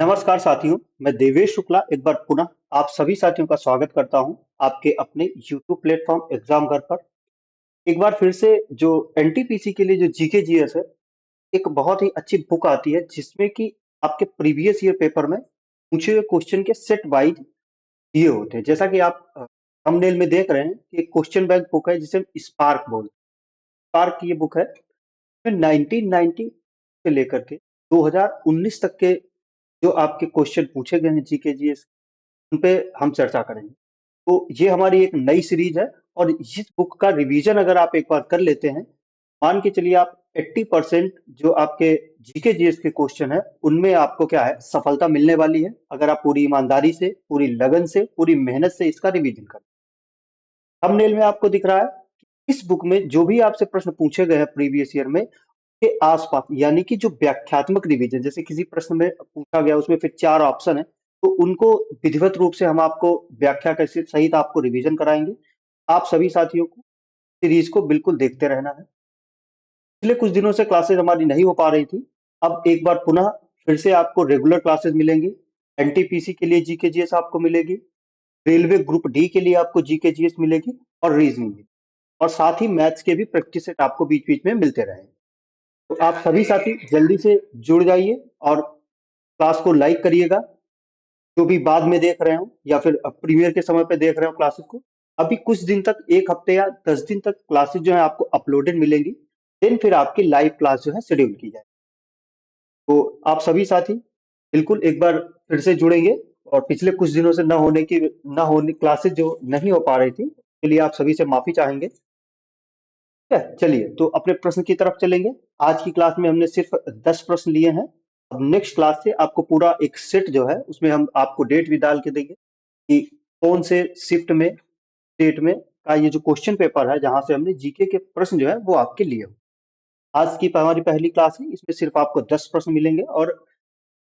नमस्कार साथियों, मैं देवेश शुक्ला एक बार पुनः आप सभी साथियों का स्वागत करता हूं आपके अपने YouTube प्लेटफॉर्म एग्जाम घर पर। एक बार फिर से जो एनटीपीसी के लिए जो जीके जीएस है, एक बहुत ही अच्छी बुक आती है जिसमें कि आपके प्रीवियस ईयर पेपर में पूछे हुए क्वेश्चन के सेट वाइज दिए होते हैं। जैसा कि आप थंबनेल में देख रहे हैं कि क्वेश्चन बैंक बुक है जिसे स्पार्क बोलते हैं। स्पार्क की ये बुक है, इसमें 1990 से लेकर के 2019 तक के जो आपके क्वेश्चन पूछे गए हैं जीके जीएस, उन पे हम चर्चा करेंगे। तो ये हमारी एक नई सीरीज है और इस बुक का रिवीजन अगर आप एक बार कर लेते हैं, मान के चलिए आप 80% जो आपके जीके जीएस के क्वेश्चन है उनमें आपको क्या है सफलता मिलने वाली है, अगर आप पूरी ईमानदारी से, पूरी लगन से, पूरी मेहनत से इसका रिवीजन करें। थंबनेल में आपको दिख रहा है कि इस बुक में जो भी आपसे प्रश्न पूछे गए हैं प्रीवियस ईयर में के आसपास, यानी कि जो व्याख्यात्मक रिवीजन, जैसे किसी प्रश्न में पूछा गया उसमें फिर 4 ऑप्शन है, तो उनको विधिवत रूप से हम आपको व्याख्या के सहित आपको रिवीजन कराएंगे। आप सभी साथियों को सीरीज को बिल्कुल देखते रहना है। पिछले कुछ दिनों से क्लासेस हमारी नहीं हो पा रही थी, अब एक बार पुनः फिर से आपको रेगुलर क्लासेस मिलेंगी। एनटीपीसी के लिए जीके जीएस आपको मिलेगी, रेलवे ग्रुप डी के लिए आपको जीके जीएस मिलेगी और रीजनिंग भी, और साथ ही मैथ्स के भी प्रैक्टिस सेट आपको बीच बीच में मिलते रहेंगे। तो आप सभी साथी जल्दी से जुड़ जाइए और क्लास को लाइक करिएगा। जो भी बाद में देख रहे हो या फिर प्रीमियर के समय पे देख रहे हो क्लासेस को, अभी कुछ दिन तक, एक हफ्ते या 10 दिन तक क्लासेस जो है आपको अपलोडेड मिलेंगी। देन फिर आपकी लाइव क्लास जो है शेड्यूल की जाए। तो आप सभी साथी बिल्कुल एक बार फिर से जुड़ेंगे, और पिछले कुछ दिनों से न होने क्लासेस जो नहीं हो पा रही थी के लिए आप सभी से माफी चाहेंगे। ठीक है, चलिए तो अपने प्रश्न की तरफ चलेंगे। आज की क्लास में हमने सिर्फ 10 प्रश्न लिए हैं। अब नेक्स्ट क्लास से आपको पूरा एक सेट जो है उसमें हम आपको डेट भी डाल के देंगे कि कौन से शिफ्ट में, स्टेट में का ये जो क्वेश्चन पेपर है जहां से हमने जीके के प्रश्न जो है वो आपके लिए हो। आज की हमारी पहली क्लास है, इसमें सिर्फ आपको 10 प्रश्न मिलेंगे और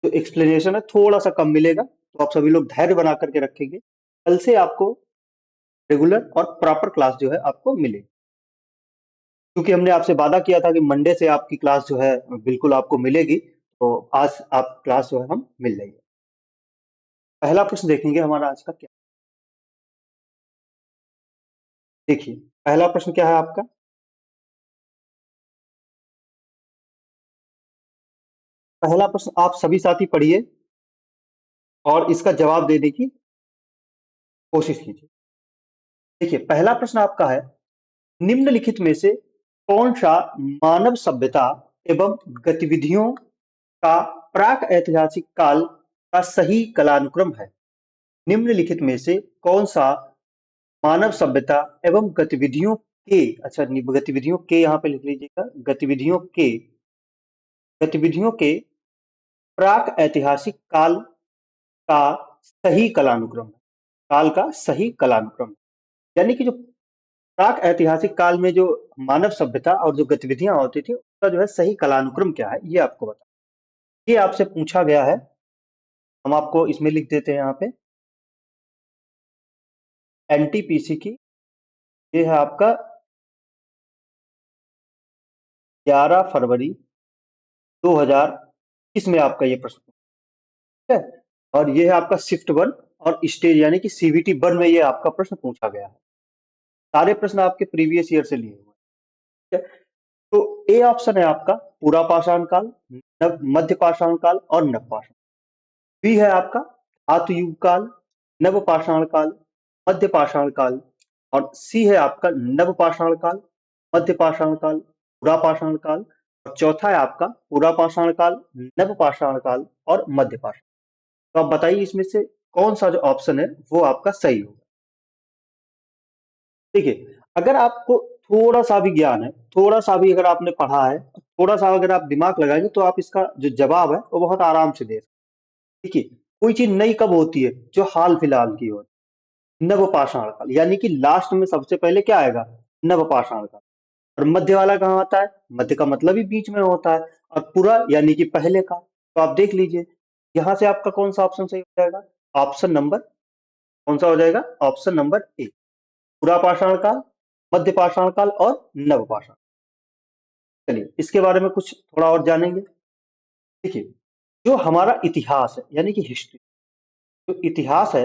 जो एक्सप्लेनेशन है थोड़ा सा कम मिलेगा, तो आप सभी लोग धैर्य बना करके रखेंगे। कल से आपको रेगुलर और प्रॉपर क्लास जो है आपको मिलेगी, क्योंकि हमने आपसे वादा किया था कि मंडे से आपकी क्लास जो है बिल्कुल आपको मिलेगी। तो आज आप क्लास जो है हम मिल रही है। पहला प्रश्न देखेंगे हमारा आज का क्या। देखिए, पहला प्रश्न क्या है आपका। पहला प्रश्न आप सभी साथी पढ़िए और इसका जवाब देने की कोशिश कीजिए। देखिए, पहला प्रश्न आपका है, निम्नलिखित में से कौन सा मानव सभ्यता एवं गतिविधियों का प्राक ऐतिहासिक काल का सही कालानुक्रम है। निम्नलिखित में से कौन सा मानव सभ्यता एवं गतिविधियों के, अच्छा गतिविधियों के यहाँ पे लिख लीजिएगा, गतिविधियों के प्राक ऐतिहासिक काल का सही कालानुक्रम है। काल का सही कालानुक्रम, यानी कि जो प्राक ऐतिहासिक काल में जो मानव सभ्यता और जो गतिविधियां होती थी उसका जो है सही कालानुक्रम क्या है, ये आपको बता, ये आपसे पूछा गया है। हम आपको इसमें लिख देते हैं यहाँ पे एनटीपीसी की, ये है आपका 11 फरवरी 2021 में आपका ये प्रश्न, ठीक है। और ये है आपका शिफ्ट वन और स्टेज यानी कि सीवीटी वन में ये आपका प्रश्न पूछा गया है। सारे प्रश्न आपके प्रीवियस ईयर से लिए हुए हैं, ठीक है। तो ए ऑप्शन है आपका पूरा पाषाण काल, मध्य पाषाण काल और नव पाषाण। बी है आपका धातु युग काल, नव पाषाण काल, मध्य पाषाण काल। और सी है आपका नव पाषाण काल, मध्य पाषाण काल, पूरा पाषाण काल। और चौथा है आपका पूरा पाषाण काल, नव पाषाण काल और मध्य पाषाण। तो आप बताइए इसमें से कौन सा जो ऑप्शन है वो आपका सही होगा। देखिए, अगर आपको थोड़ा सा भी ज्ञान है, थोड़ा सा भी अगर आपने पढ़ा है, थोड़ा सा अगर आप दिमाग लगाएंगे तो आप इसका जो जवाब है वो बहुत आराम से दे सकते हैं। देखिए, कोई चीज नई कब होती है, जो हाल फिलहाल की होती है। नवपाषाण काल यानी कि लास्ट में सबसे पहले क्या आएगा, नवपाषाण काल। और मध्य वाला कहाँ आता है, मध्य का मतलब ही बीच में होता है। और पूरा यानी कि पहले का। तो आप देख लीजिए यहां से आपका कौन सा ऑप्शन सही हो जाएगा। ऑप्शन नंबर कौन सा हो जाएगा, ऑप्शन नंबर ए, पूरा पाषाण काल, मध्य पाषाण काल और नव पाषाण। चलिए इसके बारे में कुछ थोड़ा और जानेंगे। देखिए, जो हमारा इतिहास है यानी कि हिस्ट्री, जो इतिहास है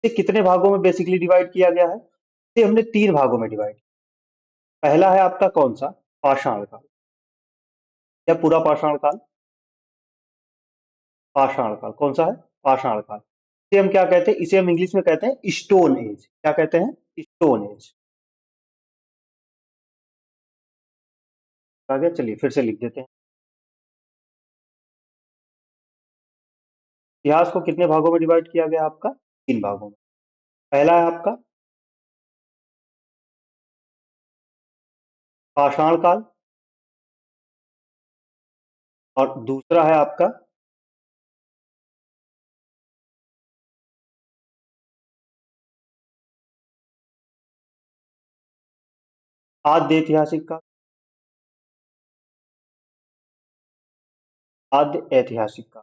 ये कितने भागों में बेसिकली डिवाइड किया गया है? इसे हमने 3 भागों में डिवाइड किया। पहला है आपका कौन सा? पाषाण काल या पूरा पाषाण काल? पाषाण काल कौन सा है? पाषाण काल। इसे हम क्या कहते हैं? इसे हम इंग्लिश में कहते हैं स्टोन एज। क्या कहते हैं? Stone age. आ गया? चलिए फिर से लिख देते हैं। इतिहास को कितने भागों में डिवाइड किया गया आपका? 3 भागों में। पहला है आपका पाषाण काल और दूसरा है आपका आद्य ऐतिहासिक काल। आद्य ऐतिहासिक काल।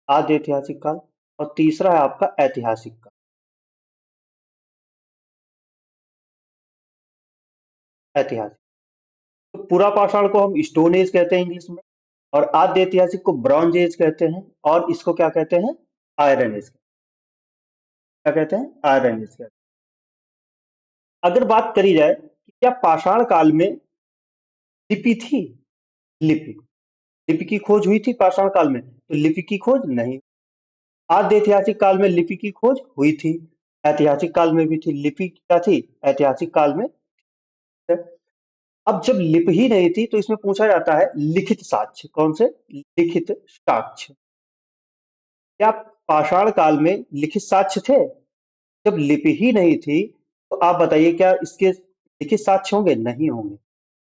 आद्य ऐतिहासिक काल और तीसरा है आपका ऐतिहासिक काल। ऐतिहासिक। तो पूरा पाषाण को हम स्टोन एज कहते हैं इंग्लिश में, और आद्य ऐतिहासिक को ब्रॉन्ज एज कहते हैं, और इसको क्या कहते हैं? Iron age. क्या कहते हैं? आयरन एज कहते हैं। अगर बात करी जाए कि क्या पाषाण काल में लिपि थी? लिपि लिपि की खोज हुई थी पाषाण काल में? तो लिपि की खोज नहीं। आद्य ऐतिहासिक काल में लिपि की खोज हुई थी, ऐतिहासिक काल में भी थी। लिपि क्या थी? ऐतिहासिक काल में। अब जब लिपि ही नहीं थी तो इसमें पूछा जाता है लिखित साक्ष्य। कौन से? लिखित साक्ष्य। क्या पाषाण काल में लिखित साक्ष्य थे? जब लिपि ही नहीं थी तो आप बताइए क्या इसके लिखित साक्ष्य होंगे? नहीं होंगे।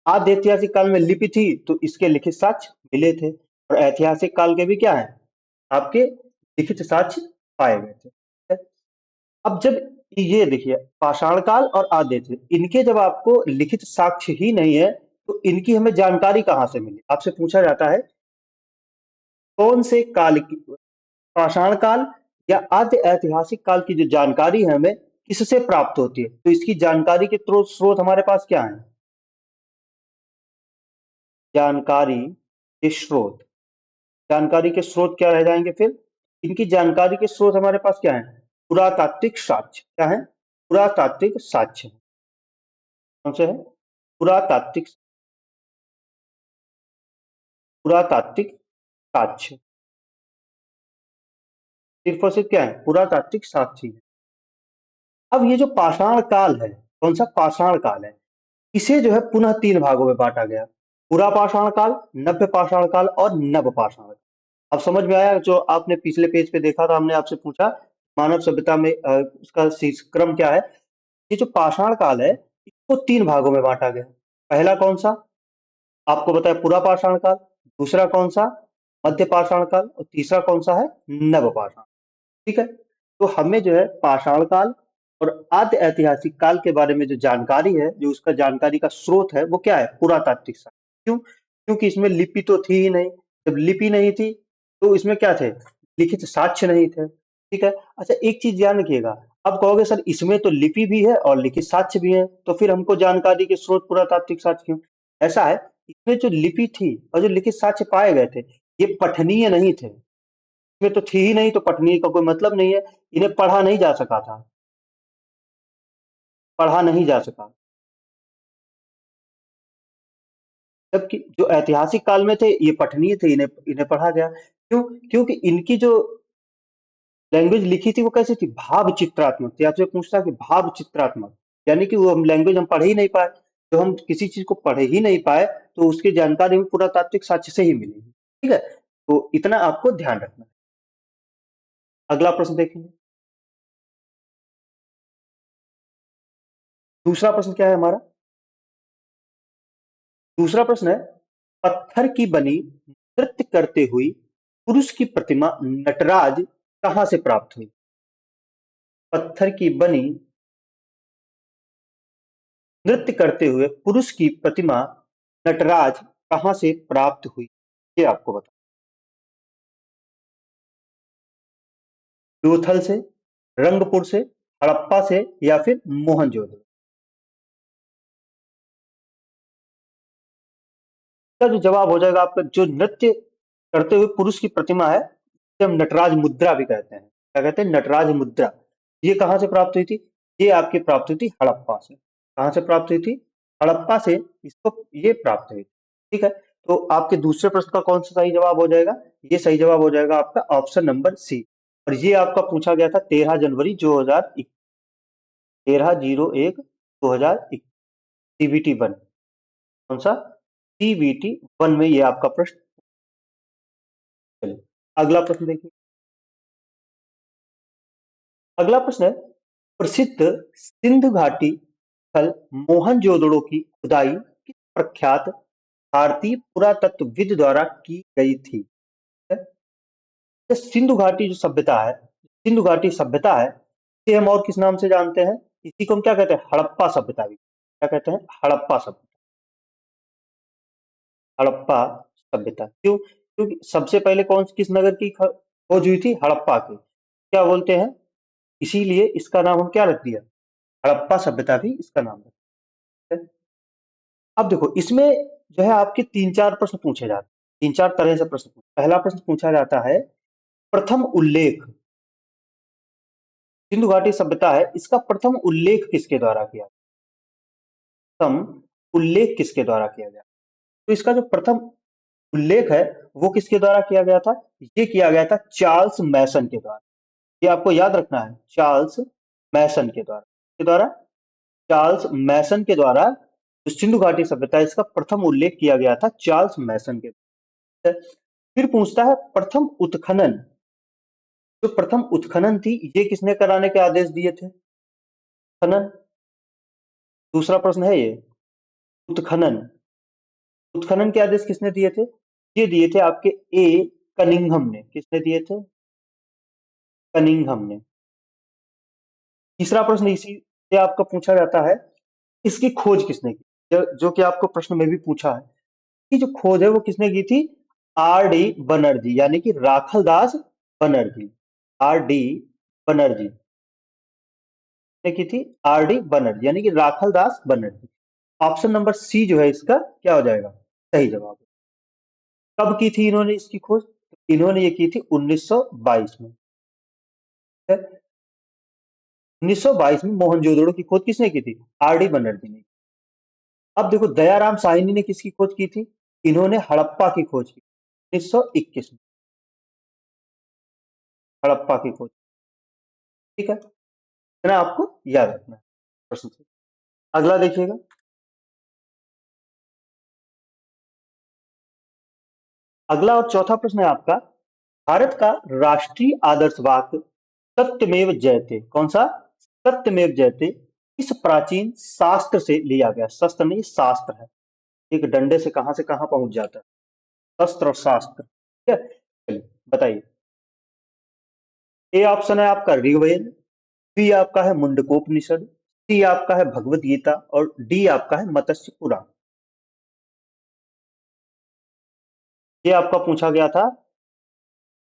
आद्य ऐतिहासिक काल में लिपि थी तो इसके लिखित साक्ष्य मिले थे, और ऐतिहासिक काल के भी क्या है? आपके लिखित साक्ष्य पाए गए थे। अब जब ये देखिए पाषाण काल और आद्य थे, इनके जब आपको लिखित साक्ष्य ही नहीं है तो इनकी हमें जानकारी कहाँ से मिली? आपसे पूछा जाता है कौन से काल की, पाषाण काल या आद्य ऐतिहासिक काल की जो जानकारी है हमें किससे प्राप्त होती है? तो इसकी जानकारी के स्रोत हमारे पास क्या है? जानकारी के स्रोत। जानकारी के स्रोत क्या रह जाएंगे फिर? इनकी जानकारी के स्रोत हमारे पास क्या है? पुरातात्विक साक्ष्य। क्या है? पुरातात्विक साक्ष्य। कौन से है? पुरातात्विक। पुरातात्विक साक्ष्य। सिर्फ और सिर्फ क्या है? पुरातात्विक साक्ष्य। अब ये जो पाषाण काल है, कौन सा पाषाण काल है, इसे जो है पुनः 3 भागों में बांटा गया। पूरा पाषाण काल, नव्य पाषाण काल और नव पाषाण काल। अब समझ में आया? जो आपने पिछले पेज पे देखा था, हमने आपसे पूछा मानव सभ्यता में उसका क्रम क्या है। ये जो पाषाण काल है इसको 3 भागों में बांटा गया। पहला कौन सा? आपको बताया पूरा पाषाण काल। दूसरा कौन सा? मध्य पाषाण काल। और तीसरा कौन सा है? नव पाषाण। ठीक है। तो हमें जो है पाषाण काल और आद्य ऐतिहासिक काल के बारे में जो जानकारी है, जो उसका जानकारी का स्रोत है, वो क्या है? पुरातात्विक साक्ष्य। क्यों? क्योंकि इसमें लिपि तो थी ही नहीं। जब लिपि नहीं थी तो इसमें क्या थे? लिखित साक्ष्य नहीं थे। ठीक है। अच्छा एक चीज ध्यान रखिएगा। अब कहोगे सर इसमें तो लिपि भी है और लिखित साक्ष्य भी है, तो फिर हमको जानकारी के स्रोत पुरातात्विक साक्ष्य क्यों? ऐसा है, इसमें जो लिपि थी और जो लिखित साक्ष्य पाए गए थे ये पठनीय नहीं थे। में तो थी ही नहीं तो पठनीय का कोई मतलब नहीं है। इन्हें पढ़ा नहीं जा सका था। पढ़ा नहीं जा सका। जबकि जो ऐतिहासिक काल में थे ये पठनीय थे, इन्हें इन्हें पढ़ा गया। क्यों? क्योंकि इनकी जो लैंग्वेज लिखी थी वो कैसी थी? भाव चित्रात्मक थी। आपसे पूछता कि भाव चित्रात्मक यानी कि वो हम लैंग्वेज हम पढ़ ही नहीं पाए। तो हम किसी चीज को पढ़ ही नहीं पाए तो उसकी जानकारी हमें पुरातात्विक साक्ष्य से ही मिलेगी। ठीक है। तो इतना आपको ध्यान रखना है। अगला प्रश्न देखेंगे। दूसरा प्रश्न क्या है हमारा? दूसरा प्रश्न है पत्थर की बनी नृत्य करते हुई पुरुष की प्रतिमा नटराज कहां से प्राप्त हुई? पत्थर की बनी नृत्य करते हुए पुरुष की प्रतिमा नटराज कहां से प्राप्त हुई? ये आपको बता। लोथल से, रंगपुर से, हड़प्पा से या फिर मोहनजोदड़ो? इसका जो जवाब हो जाएगा आपका, जो नृत्य करते हुए पुरुष की प्रतिमा है, जिसे हम नटराज मुद्रा भी कहते हैं। क्या कहते हैं? नटराज मुद्रा। ये कहाँ से प्राप्त हुई थी? ये आपकी प्राप्त हुई थी हड़प्पा से। कहाँ से प्राप्त हुई थी? हड़प्पा से इसको ये प्राप्त हुई। ठीक है, तो आपके दूसरे प्रश्न का कौन सा सही जवाब हो जाएगा? ये सही जवाब हो जाएगा आपका ऑप्शन नंबर सी। और ये आपका पूछा गया था 13 जनवरी 2021, 13/01/2021, CBT 1। कौन सा? CBT 1 में ये आपका प्रश्न। चलिए अगला प्रश्न देखिए। अगला प्रश्न है, प्रसिद्ध सिंधु घाटी स्थल मोहनजोदड़ो की खुदाई किस प्रख्यात भारतीय पुरातत्वविद द्वारा की गई थी? ये सिंधु घाटी जो सभ्यता है, सिंधु घाटी सभ्यता है, इसे हम और किस नाम से जानते हैं? इसी को हम क्या कहते हैं? हड़प्पा सभ्यता भी। क्या कहते हैं? हड़प्पा सभ्यता। हड़प्पा सभ्यता क्यों? क्योंकि सबसे पहले कौन किस नगर की खोज हुई थी? हड़प्पा की। क्या बोलते हैं? इसीलिए इसका नाम हम क्या रख दिया? हड़प्पा सभ्यता भी इसका नाम रखा है। अब देखो इसमें जो है आपके तीन चार प्रश्न पूछे जाते हैं, तीन चार तरह से प्रश्न। पहला प्रश्न पूछा जाता है, प्रथम उल्लेख, सिंधु घाटी सभ्यता है, इसका प्रथम उल्लेख किसके द्वारा किया? प्रथम उल्लेख किसके द्वारा किया गया? तो इसका जो प्रथम उल्लेख है वो किसके द्वारा किया गया था? ये किया गया था चार्ल्स मैसन के द्वारा। ये आपको याद रखना है, चार्ल्स मैसन के द्वारा। के द्वारा चार्ल्स मैसन के द्वारा जो सिंधु घाटी सभ्यता है, इसका प्रथम उल्लेख किया गया था चार्ल्स मैसन के द्वारा। फिर पूछता है, प्रथम उत्खनन, जो प्रथम उत्खनन थी ये किसने कराने के आदेश दिए थे? खनन। दूसरा प्रश्न है ये, उत्खनन, उत्खनन के आदेश किसने दिए थे? ये दिए थे आपके ए कनिंघम ने। किसने दिए थे? कनिंघम ने। तीसरा प्रश्न इसी से आपका पूछा जाता है, इसकी खोज किसने की? जो कि आपको प्रश्न में भी पूछा है कि जो खोज है वो किसने की थी? आर डी बनर्जी, यानी कि राखलदास बनर्जी। आर डी बनर्जी ने की थी, आर डी बनर्जी यानी कि Rakhaldas Banerjee. Option number C जो है इसका क्या हो जाएगा? सही जवाब। कब की थी इन्होंने इसकी खोज? इन्होंने ये की थी 1922 में। 1922 में मोहनजोदड़ो की खोज किसने की थी? आर डी बनर्जी ने। अब देखो दयाराम साहनी ने किसकी खोज की थी? इन्होंने हड़प्पा की खोज की 1921 में। हड़प्पा की खोज। ठीक है, इतना आपको याद रखना है प्रश्न से। अगला देखिएगा। अगला और चौथा प्रश्न है आपका, भारत का राष्ट्रीय आदर्श वाक्य सत्यमेव जयते, कौन सा? सत्यमेव जयते इस प्राचीन शास्त्र से लिया गया। शस्त्र नहीं, शास्त्र है। एक डंडे से कहां पहुंच जाता है? शस्त्र और शास्त्र। ठीक है, चलिए बताइए। ए ऑप्शन है आपका ऋग्वेद, बी आपका है मुंडकोपनिषद, सी आपका है भगवत गीता और डी आपका है मत्स्य पुराण। ये आपका पूछा गया था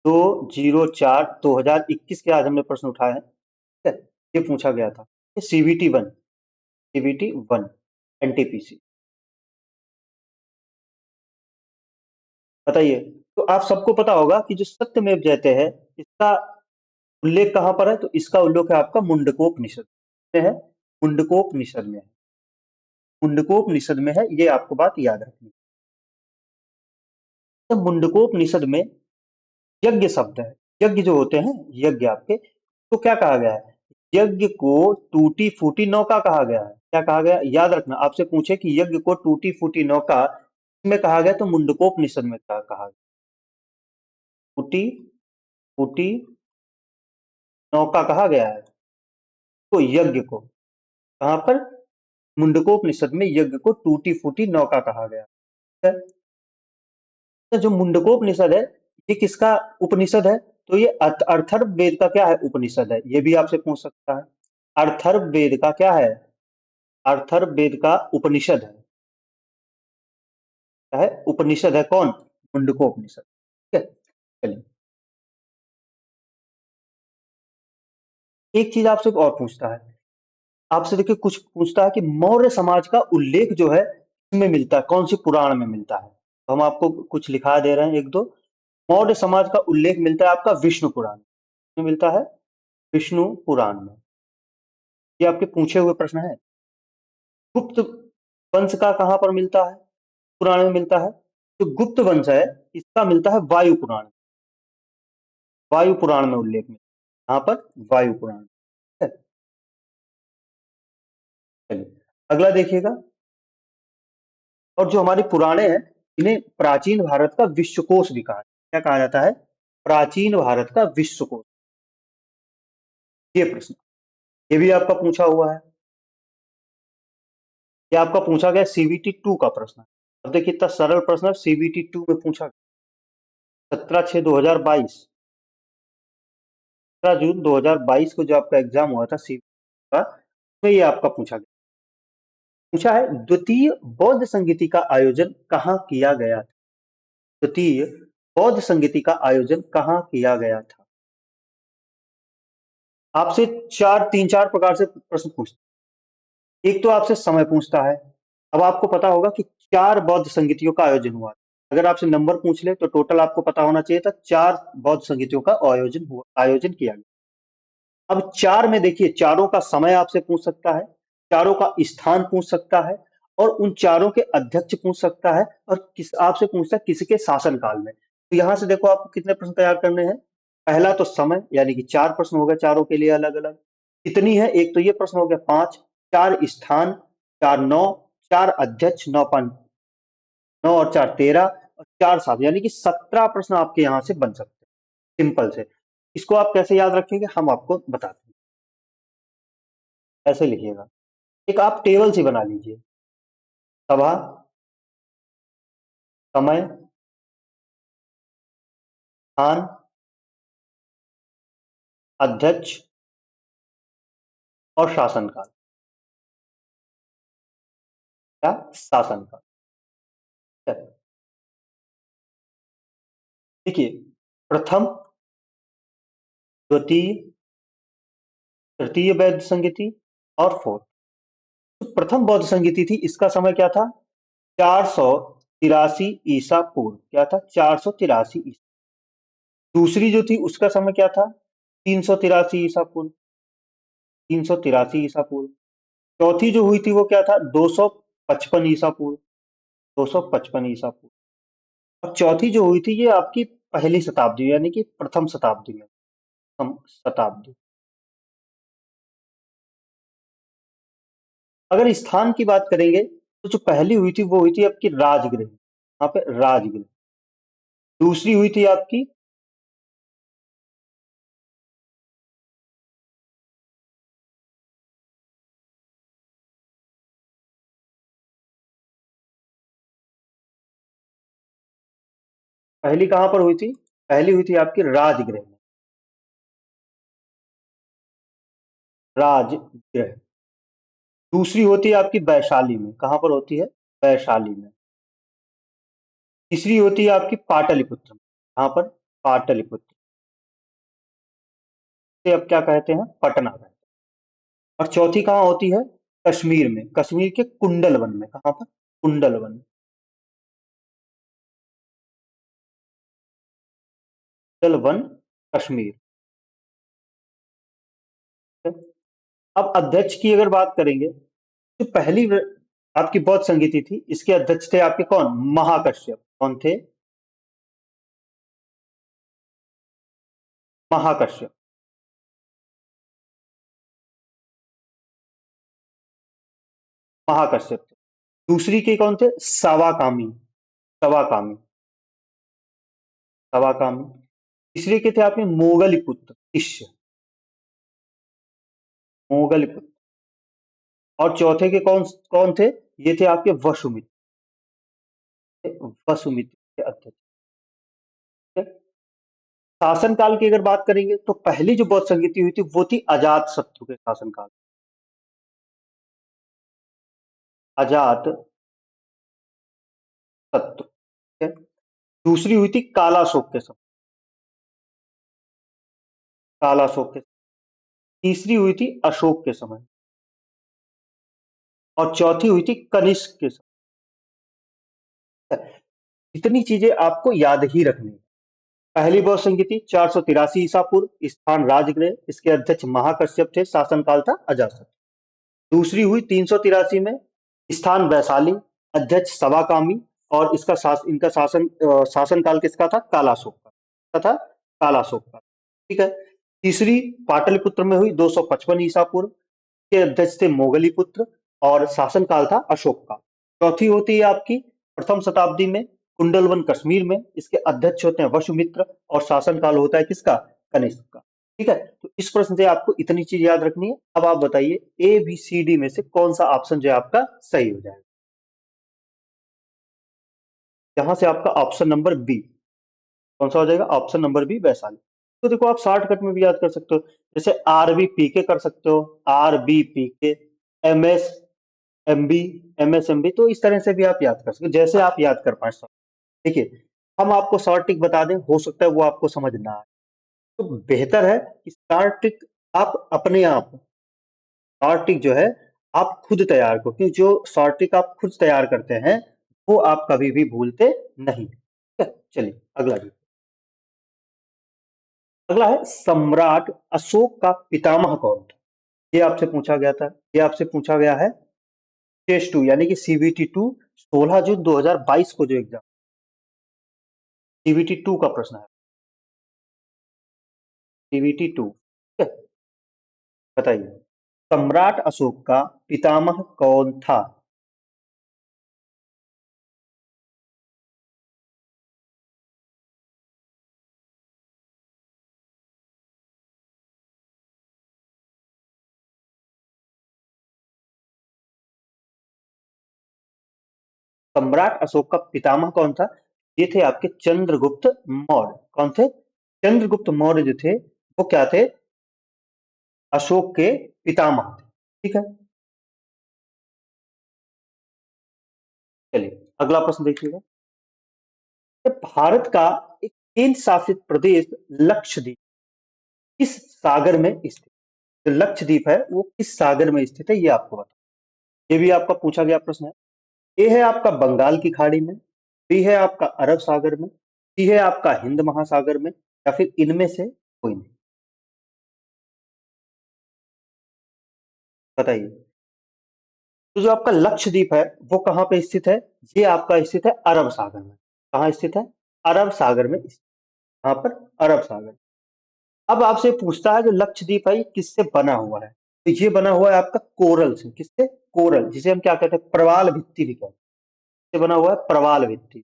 2/04/2021 के आज हमने प्रश्न उठाए हैं। ठीक है, ये पूछा गया था। CBT 1, CBT 1 NTPC। बताइए। तो आप सबको पता होगा कि जो सत्यमेव जयते है, इसका उल्लेख कहां पर है? तो इसका उल्लेख है आपका मुंडकोपनिषद में है। मुंडकोपनिषद में है। मुंडकोपनिषद में है, ये आपको बात याद रखनी है। तो मुंडकोपनिषद में यज्ञ शब्द है। यज्ञ जो होते हैं, यज्ञ आपके, तो क्या कहा गया है? यज्ञ को टूटी फूटी नौका कहा गया है। क्या कहा गया? याद रखना, आपसे पूछे कि यज्ञ को टूटी फूटी नौका में कहा गया, तो मुंडकोपनिषद में क्या कहा गया? टूटी फूटी नौका कहा गया है तो यज्ञ को, कहां पर? मुंडकोपनिषद में यज्ञ को टूटी फूटी नौका कहा गया है। तो जो मुंडकोपनिषद है, ये किसका उपनिषद है? तो ये अथर्ववेद का क्या है? उपनिषद है। ये भी आपसे पूछ सकता है। अथर्ववेद का क्या है? अथर्ववेद का उपनिषद है। क्या है? उपनिषद है। कौन? मुंडकोपनिषद। ठीक है, चलिए। एक चीज आपसे और पूछता है, आपसे देखिए कुछ पूछता है कि मौर्य समाज का उल्लेख जो है इसमें मिलता है, कौन सी पुराण में मिलता है? तो हम आपको कुछ लिखा दे रहे हैं, एक दो। मौर्य समाज का उल्लेख मिलता है आपका विष्णु पुराण में, मिलता है विष्णु पुराण में। ये आपके पूछे हुए प्रश्न है। गुप्त वंश का कहाँ पर मिलता है, पुराण में मिलता है? जो गुप्त वंश है इसका मिलता है वायु पुराण। वायु पुराण में उल्लेख मिलता है, यहाँ पर वायु पुराण। ठीक है? चलिए अगला देखिएगा। और जो हमारे पुराणे हैं इन्हें प्राचीन भारत का विश्वकोश भी कहा, क्या कहा जाता है? प्राचीन भारत का विश्वकोश। ये प्रश्न, ये भी आपका पूछा हुआ है। ये आपका पूछा गया सीबीटी 2 का प्रश्न है। अब देखिए इतना सरल प्रश्न सीबीटी 2 में पूछा गया 17/6/2022, 17 जून 2022 को जो आपका एग्जाम हुआ था सीबीटी का, उसमें ये आपका पूछा गया। पूछा है द्वितीय बौद्ध संगीति का आयोजन कहाँ किया गया था? द्वितीय बौद्ध संगीति का आयोजन कहाँ किया गया था? आपसे तीन चार प्रकार से प्रश्न पूछते हैं। एक तो आपसे समय पूछता है। अब आपको पता होगा कि 4 बौद्ध संगीतियों का आयोजन हुआ। अगर आपसे नंबर पूछ ले तो टोटल आपको पता होना चाहिए था 4 बौद्ध संगीतियों का आयोजन किया गया। अब 4 में देखिए, चारों का समय आपसे पूछ सकता है, चारों का स्थान पूछ सकता है, और उन चारों के अध्यक्ष पूछ सकता है, और किस आपसे पूछता है किसके शासन काल में। तो यहां से देखो आपको कितने प्रश्न तैयार करने हैं। पहला तो समय, यानी कि 4 प्रश्न हो गए चारों के लिए अलग अलग। कितनी है, एक तो ये प्रश्न हो गया 5, 4 स्थान, 4 9, 4 अध्यक्ष, 9 5 9 और 4 13, और 4 7, यानी कि 17 प्रश्न आपके यहां से बन सकते हैं सिंपल से। इसको आप कैसे याद रखेंगे हम आपको बताते हैं। ऐसे लिखिएगा, एक आप टेबल सी बना लीजिए। सभा, समय, स्थान, अध्यक्ष और शासनकाल। क्या? शासनकाल। देखिए, प्रथम, द्वितीय, तृतीय बौद्ध संगीति और फोर्थ। तो प्रथम बौद्ध संगीति थी, इसका समय क्या था? 483 ईसा पूर्व। क्या था? 483 ईसा। दूसरी जो थी उसका समय क्या था? 383 ईसा पूर्व। 383 ईसा पूर्व। चौथी जो हुई थी वो क्या था? 255 ईसा पूर्व। 255 ईसा पूर्व। और चौथी जो हुई थी ये आपकी पहली शताब्दी, यानी कि प्रथम शताब्दी में। प्रथम शताब्दी। अगर स्थान की बात करेंगे तो जो पहली हुई थी वो हुई थी आपकी राजगृह, यहाँ पे राजगृह। दूसरी हुई थी आपकी, पहली कहां पर हुई थी? पहली हुई थी आपकी राजगृह में। राजगृह। दूसरी होती है आपकी वैशाली में। कहां पर होती है? वैशाली में। तीसरी होती है आपकी पाटलिपुत्र में। कहां पर? पाटलिपुत्र। से अब क्या कहते हैं? पटना कहते हैं। और चौथी कहाँ होती है? कश्मीर में। कश्मीर के कुंडल वन में। कहां पर? कुंडल वन। कुंडल वन, कश्मीर। अब अध्यक्ष की अगर बात करेंगे, तो पहली आपकी बौद्ध संगीति थी, इसके अध्यक्ष थे आपके कौन? महाकश्यप। कौन थे? महाकश्यप। महाकश्यप थे। दूसरी के कौन थे? सवाकामी। सवाकामी। सवाकामी। तीसरे के थे आपके मोगलीपुत्र, शिष्य। मोगलीपुत्र। और चौथे के कौन कौन थे? ये थे आपके वसुमित्र। वसुमित्र के अध्यक्ष। ठीक है? शासनकाल की अगर बात करेंगे तो पहली जो बौद्ध संगीति हुई थी वो थी अजात शत्रु के शासनकाल। अजात शत्रु। ठीक है? दूसरी हुई थी कालाशोक के समय। कालाशोक के। तीसरी हुई थी अशोक के समय। और चौथी हुई थी कनिष्क के समय। इतनी चीजें आपको याद ही रखनी है। पहली बहुसंख्य थी 483 ईसा पूर्व, स्थान राजगृह, इसके अध्यक्ष महाकश्यप थे, शासनकाल था अजातशत्रु। दूसरी हुई 383 में, स्थान वैशाली, अध्यक्ष सवाकामी, और इनका शासनकाल किसका था? कालाशोक का था, कालाशोक का। ठीक है। तीसरी पाटलिपुत्र में हुई 255 ईसा पूर्व, के अध्यक्ष थे मोगली पुत्र, और शासनकाल था अशोक का। चौथी होती है आपकी प्रथम शताब्दी में कुंडलवन कश्मीर में, इसके अध्यक्ष होते हैं वसुमित्र, और शासनकाल होता है किसका? कनिष्क का। ठीक है। तो इस प्रश्न से आपको इतनी चीज याद रखनी है। अब आप बताइए ए बी सी डी में से कौन सा ऑप्शन जो है आपका सही हो जाएगा। यहां से आपका ऑप्शन नंबर बी कौन सा हो जाएगा? Option number B Vaishali. तो देखो आप शॉर्टकट में भी याद कर सकते हो, जैसे आर बी पी के कर सकते हो, R B P K, M S M B, M S M B, तो इस तरह से भी आप याद कर सकते हो, जैसे आप याद कर पाए। देखिए, हम आपको शॉर्ट ट्रिक बता दें, हो सकता है वो आपको समझ ना आए, तो बेहतर है कि शॉर्ट ट्रिक आप अपने आप, शॉर्ट ट्रिक जो है आप खुद तैयार करो, क्योंकि जो शॉर्ट ट्रिक आप खुद तैयार करते हैं वो आप कभी भी भूलते नहीं। ठीक है, चलिए अगला देखिए। अगला है सम्राट अशोक का पितामह कौन था? ये आपसे पूछा गया था, ये आपसे पूछा गया है टेस्ट टू यानी कि सीबीटी टू, 16 जून 2022 को जो एग्जाम, सीबीटी टू का प्रश्न है, सीबीटी टू। ठीक है, बताइए सम्राट अशोक का पितामह कौन था? सम्राट अशोक का पितामह कौन था? ये थे आपके चंद्रगुप्त मौर्य। कौन थे? चंद्रगुप्त मौर्य जो थे वो क्या थे? अशोक के पितामह थे। ठीक है, चलिए अगला प्रश्न देखिएगा। भारत का एक केंद्र शासित प्रदेश लक्षद्वीप किस सागर में स्थित? जो लक्षद्वीप है वो किस सागर में स्थित है, ये आपको बता, ये भी आपका पूछा गया प्रश्न है। ए है आपका बंगाल की खाड़ी में, बी है आपका अरब सागर में, सी है आपका हिंद महासागर में, या फिर इनमें से कोई नहीं। बताइए। तो जो आपका लक्षद्वीप है वो कहाँ पे स्थित है? ये आपका स्थित है अरब सागर में। कहाँ स्थित है? अरब सागर में स्थित। कहाँ पर? अरब सागर। अब आपसे पूछता है जो लक्षद्वीप है ये किससे बना हुआ है? तो ये बना हुआ है आपका कोरल से। किससे? कोरल, जिसे हम क्या कहते हैं? प्रवाल भित्ति भी कहते हैं। किससे बना हुआ है? प्रवाल भित्ति,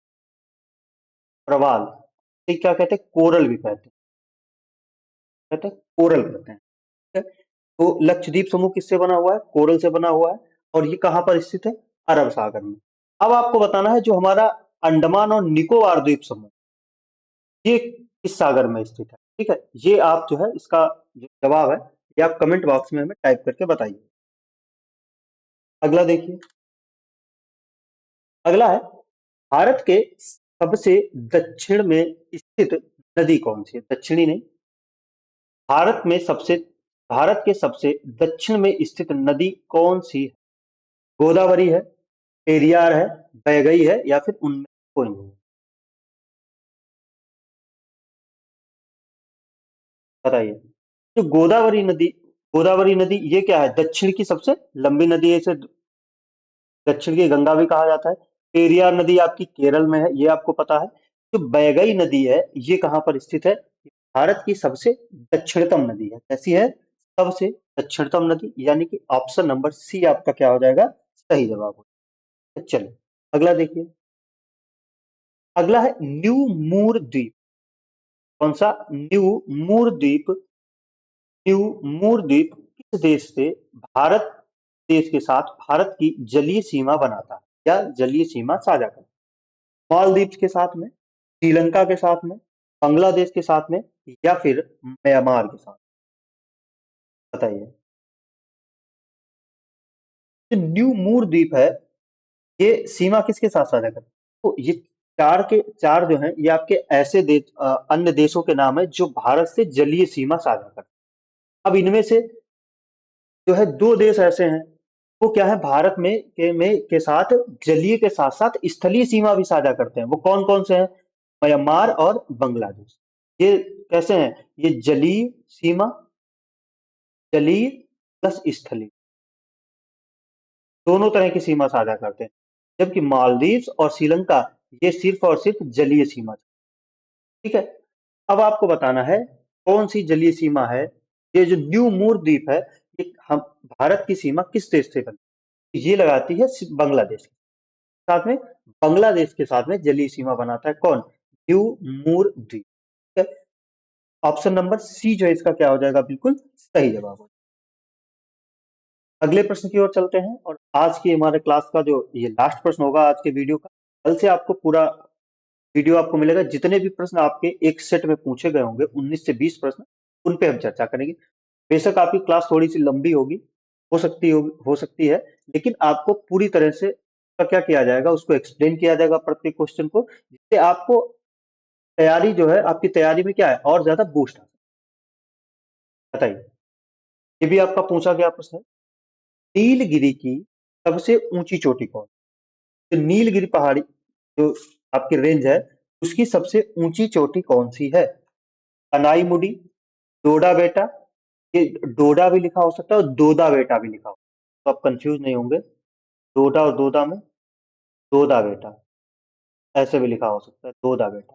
प्रवाल, ये क्या कहते हैं? कोरल भी कहते हैं, कहते हैं कोरल कहते हैं। ठीक है? तो लक्षद्वीप समूह किससे बना हुआ है? कोरल से बना हुआ है, और ये कहाँ पर स्थित है? अरब सागर में। अब आपको बताना है जो हमारा अंडमान और निकोबार द्वीप समूह, ये किस सागर में स्थित है? ठीक है, ये आप जो है इसका जो जवाब है ये आप कमेंट बॉक्स में हमें टाइप करके बताइए। अगला देखिए। अगला है भारत के सबसे दक्षिण में स्थित नदी कौन सी है? दक्षिणी नहीं, भारत में सबसे, भारत के सबसे दक्षिण में स्थित नदी कौन सी है? गोदावरी है, पेरियार है, बैगई है, या फिर उनमें कोई नहीं? बताइए। जो गोदावरी नदी ये क्या है? दक्षिण की सबसे लंबी नदी है, इसे दक्षिण की गंगा भी कहा जाता है। पेरियार नदी आपकी केरल में है, ये आपको पता है। जो बैगई नदी है ये कहाँ पर स्थित है? भारत की सबसे दक्षिणतम नदी है। कैसी है? सबसे दक्षिणतम नदी, यानी कि ऑप्शन नंबर सी आपका क्या हो जाएगा? सही जवाब हो जाएगा। चलिए अगला देखिए। अगला है न्यू मूर द्वीप। कौन सा? न्यू मूर द्वीप। न्यू मूर द्वीप किस देश से भारत देश के साथ भारत की जलीय सीमा बनाता है, या जलीय सीमा साझा करता है? मालदीव के साथ में, श्रीलंका के साथ में, बांग्लादेश के साथ में, या फिर म्यांमार के साथ? बताइए। जो न्यू मूर द्वीप है ये सीमा किसके साथ साझा करता है? तो ये चार के चार जो हैं ये आपके ऐसे देश, अन्य देशों के नाम है जो भारत से जलीय सीमा साझा करते हैं। अब इनमें से जो है दो देश ऐसे हैं वो क्या है, भारत के साथ जलीय के साथ साथ स्थलीय सीमा भी साझा करते हैं। वो कौन कौन से हैं? म्यांमार और बांग्लादेश। ये कैसे हैं? ये जलीय सीमा, जलीय प्लस स्थलीय, दोनों तरह की सीमा साझा करते हैं। जबकि मालदीव और श्रीलंका, ये सिर्फ और सिर्फ जलीय सीमा। ठीक है। अब आपको बताना है कौन सी जलीय सीमा है। ये जो न्यू मूर द्वीप है, ये हम भारत की सीमा किस देश से बनती है? ये लगाती है बांग्लादेश के साथ में। बांग्लादेश के साथ में जलीय सीमा बनाता है कौन? न्यू मूर द्वीप। ठीक है। ऑप्शन नंबर सी जो है इसका क्या हो जाएगा? बिल्कुल सही जवाब हो। अगले प्रश्न की ओर चलते हैं, और आज की हमारे क्लास का जो ये लास्ट प्रश्न होगा आज के वीडियो का। कल से आपको पूरा वीडियो आपको मिलेगा, जितने भी प्रश्न आपके एक सेट में पूछे गए होंगे 19 से 20 प्रश्न, उन पे हम चर्चा करेंगे। बेशक आपकी क्लास थोड़ी सी लंबी होगी, हो सकती है, लेकिन आपको पूरी तरह से क्या किया जाएगा, उसको एक्सप्लेन किया जाएगा प्रत्येक क्वेश्चन को, जिससे आपको तैयारी जो है, आपकी तैयारी में क्या है, और ज्यादा बूस्ट आ। बताइए, ये भी आपका पूछा गया प्रश्न है। नीलगिरी की सबसे ऊंची चोटी कौन? तो नीलगिरी पहाड़ी जो आपकी रेंज है, उसकी सबसे ऊंची चोटी कौन सी है? अनाईमुडी, डोडा बेटा, ये डोडा भी लिखा हो सकता है और दोदा बेटा भी लिखा हो, तो आप कंफ्यूज नहीं होंगे। डोडा और दोदा में दोदा बेटा ऐसे भी लिखा हो सकता है, दोदा बेटा।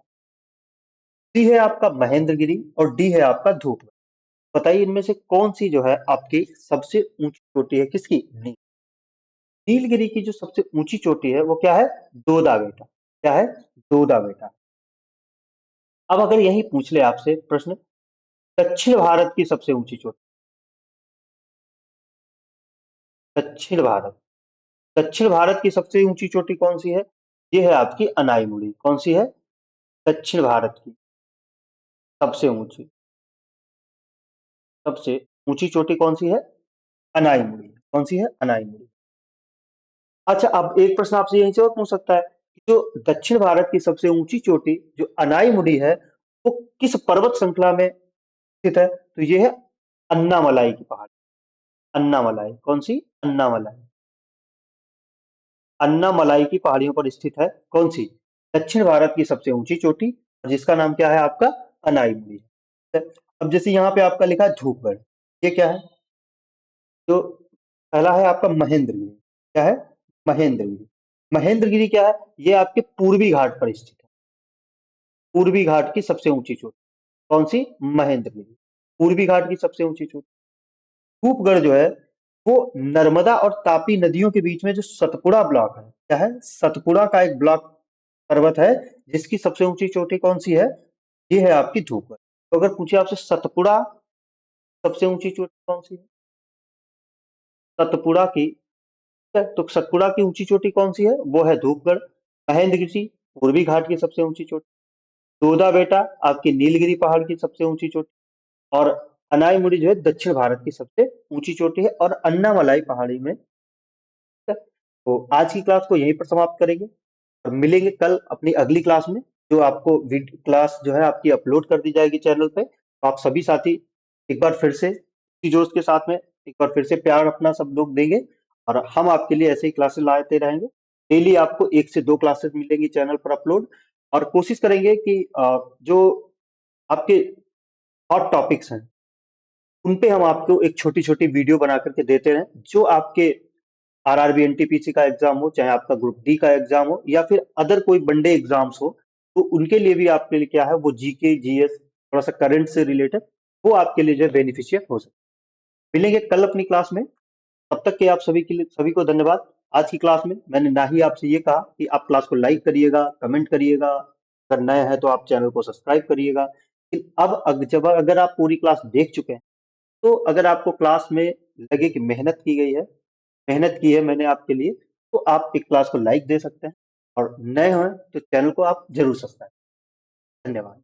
सी है आपका महेंद्रगिरी और डी है आपका धूपगढ़। बताइए इनमें से कौन सी जो है आपकी सबसे ऊंची चोटी है? किसकी? नीलगिरी की जो सबसे ऊंची चोटी है वो क्या है? दोदा बेटा। क्या है? दोदा बेटा। अब अगर यही पूछ ले आपसे प्रश्न, दक्षिण भारत की सबसे ऊंची चोटी, दक्षिण भारत, दक्षिण भारत की सबसे ऊंची चोटी कौन सी है? ये है आपकी अनाईमुड़ी। कौन सी है? दक्षिण भारत की सबसे ऊंची, सबसे ऊंची चोटी कौन सी है? अनाईमुड़ी। कौन सी है? अनाईमुड़ी। अच्छा, अब एक प्रश्न आपसे यहीं से और पूछ सकता है कि जो दक्षिण भारत की सबसे ऊंची चोटी जो अनाईमुड़ी है, वो किस पर्वत श्रृंखला में स्थित है? तो ये है अन्नामलाई की पहाड़ी। अन्नामलाई। कौन सी? अन्नामलाई। अन्नामलाई की पहाड़ियों पर स्थित है कौन सी? दक्षिण भारत की सबसे ऊंची चोटी, जिसका नाम क्या है आपका? अनाईमुड़ी है। अब जैसे यहाँ पे आपका लिखा है धूपगढ़, ये क्या है? जो पहला है आपका महेंद्रगिरी। क्या है? महेंद्रगिरी। महेंद्रगिरी क्या है? ये आपके पूर्वी घाट पर स्थित है। पूर्वी घाट की सबसे ऊंची चोटी कौन सी? महेंद्रगिरी। पूर्वी घाट की सबसे ऊंची चोटी। धूपगढ़ जो है, वो नर्मदा और तापी नदियों के बीच में जो सतपुड़ा ब्लॉक है, क्या है? सतपुड़ा का एक ब्लॉक पर्वत है, जिसकी सबसे ऊंची चोटी कौन सी है? ये है आपकी धूपगढ़। तो अगर पूछे आपसे सतपुड़ा सबसे ऊंची चोटी कौन सी है, सतपुड़ा की, तो सतपुड़ा की ऊंची चोटी कौन सी है? वो है धूपगढ़। महेंद्रगिरी पूर्वी घाट की सबसे ऊंची चोटी। दोदा बेटा आपकी नीलगिरी पहाड़ की सबसे ऊंची चोटी। और अनाईमुड़ी जो है दक्षिण भारत की सबसे ऊंची चोटी है, और अन्नामलाई पहाड़ी में। तो आज की क्लास को यहीं पर समाप्त करेंगे, और मिलेंगे कल अपनी अगली क्लास में, जो आपको क्लास जो है आपकी अपलोड कर दी जाएगी चैनल पे। तो आप सभी साथी एक बार फिर से इसी जोश के साथ में एक बार फिर से प्यार अपना सब लोग देंगे, और हम आपके लिए ऐसे ही क्लासेस लाते रहेंगे। डेली आपको 1 से 2 क्लासेस मिलेंगी चैनल पर अपलोड, और कोशिश करेंगे कि जो आपके हॉट टॉपिक्स हैं, उन पे हम आपको एक छोटी छोटी वीडियो बना करके देते रहें, जो आपके आरआरबी एनटीपीसी का एग्जाम हो, चाहे आपका ग्रुप डी का एग्जाम हो, या फिर अदर कोई बड़े एग्जाम्स हो, तो उनके लिए भी आपके लिए क्या है, वो जीके जीएस थोड़ा सा करंट से रिलेटेड, वो आपके लिए जो है बेनिफिशियल हो सकता है। मिलेंगे कल अपनी क्लास में। तब तक के आप सभी के लिए सभी को धन्यवाद। आज की क्लास में मैंने ना ही आपसे ये कहा कि आप क्लास को लाइक करिएगा, कमेंट करिएगा, अगर नए हैं तो आप चैनल को सब्सक्राइब करिएगा। लेकिन अब जब अगर आप पूरी क्लास देख चुके हैं, तो अगर आपको क्लास में लगे कि मेहनत की गई है, मेहनत की है मैंने आपके लिए, तो आप एक क्लास को लाइक दे सकते हैं, और नए हैं तो चैनल को आप जरूर सब्सक्राइब। धन्यवाद।